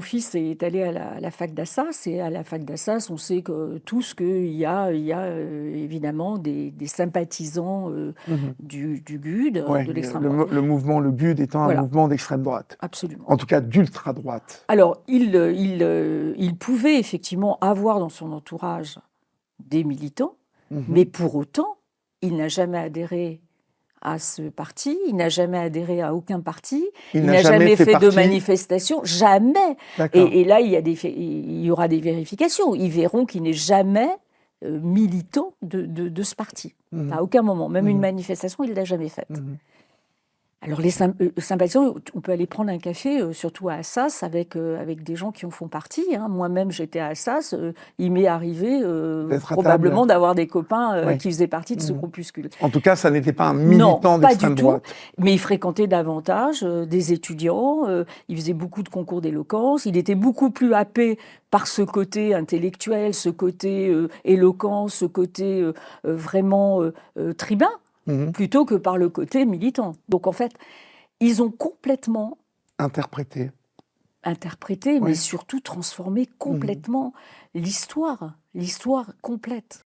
mon fils est allé à la fac d'Assas, et à la fac d'Assas, on sait que tous qu'il y a, évidemment des sympathisants Mhm. du GUD, Ouais, de l'extrême droite. le mouvement, le GUD étant un Voilà, mouvement d'extrême droite, absolument. en tout cas d'ultra-droite. Alors, il pouvait effectivement avoir dans son entourage des militants, mais pour autant, il n'a jamais adhéré à ce parti, il n'a jamais adhéré à aucun parti, il n'a jamais fait de manifestation, jamais. Et là, il y aura des vérifications. Ils verront qu'il n'est jamais militant de ce parti. À aucun moment. Même une manifestation, il ne l'a jamais faite. Alors, les sympathisants, on peut aller prendre un café, surtout à Assas, avec des gens qui en font partie. Hein. Moi-même, j'étais à Assas. Il m'est arrivé probablement d'avoir des copains qui faisaient partie de ce groupuscule. En tout cas, ça n'était pas un militant d'extrême droite. Tout, mais il fréquentait davantage des étudiants. Il faisait beaucoup de concours d'éloquence. Il était beaucoup plus happé par ce côté intellectuel, ce côté éloquent, ce côté vraiment tribun, plutôt que par le côté militant. Donc en fait, ils ont complètement interprété, mais surtout transformé complètement l'histoire complète.